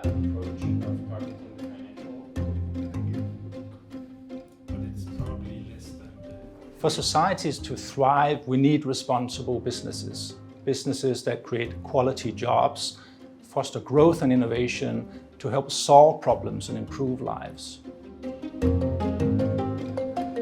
approach of targeting the financial, but it's probably less than the... For societies to thrive, we need responsible businesses. Businesses that create quality jobs, foster growth and innovation to help solve problems and improve lives.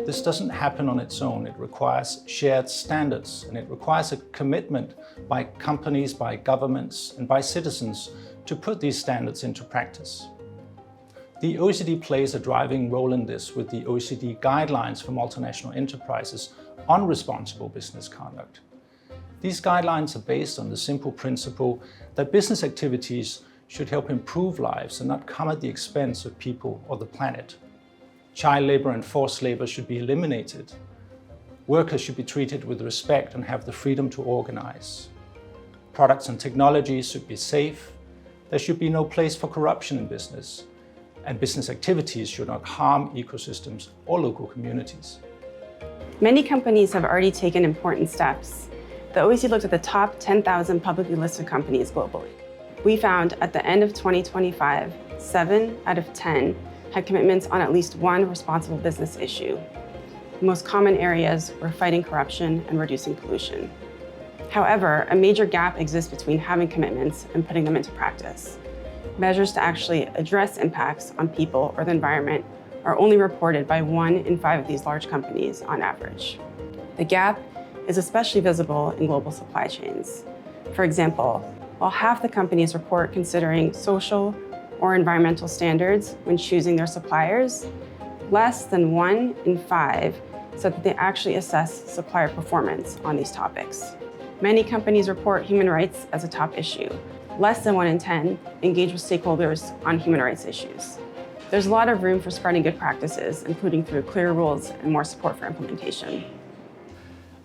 This doesn't happen on its own. It requires shared standards, and it requires a commitment by companies, by governments, and by citizens to put these standards into practice. The OECD plays a driving role in this with the OECD guidelines for multinational enterprises on responsible business conduct. These guidelines are based on the simple principle that business activities should help improve lives and not come at the expense of people or the planet. Child labor and forced labor should be eliminated. Workers should be treated with respect and have the freedom to organize. Products and technologies should be safe. There should be no place for corruption in business. And business activities should not harm ecosystems or local communities. Many companies have already taken important steps. The OECD looked at the top 10,000 publicly listed companies globally. We found at the end of 2025, 7 out of 10 had commitments on at least one responsible business issue. The most common areas were fighting corruption and reducing pollution. However, a major gap exists between having commitments and putting them into practice. Measures to actually address impacts on people or the environment are only reported by 1 in 5 of these large companies on average. The gap is especially visible in global supply chains. For example, while half the companies report considering social or environmental standards when choosing their suppliers, less than 1 in 5 said that they actually assess supplier performance on these topics. Many companies report human rights as a top issue. Less than 1 in 10 engage with stakeholders on human rights issues. There's a lot of room for spreading good practices, including through clear rules and more support for implementation.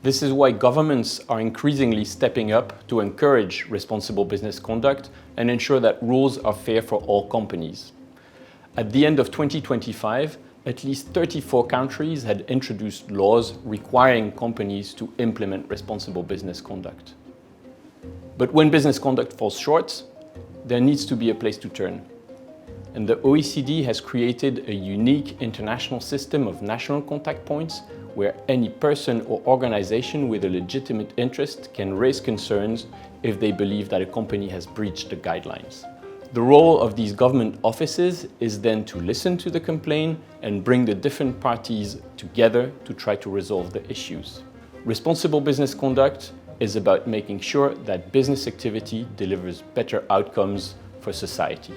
This is why governments are increasingly stepping up to encourage responsible business conduct and ensure that rules are fair for all companies. At the end of 2025, at least 34 countries had introduced laws requiring companies to implement responsible business conduct. But when business conduct falls short, there needs to be a place to turn. And the OECD has created a unique international system of national contact points where any person or organization with a legitimate interest can raise concerns if they believe that a company has breached the guidelines. The role of these government offices is then to listen to the complaint and bring the different parties together to try to resolve the issues. Responsible business conduct is about making sure that business activity delivers better outcomes for society.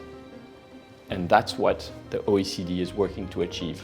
And that's what the OECD is working to achieve.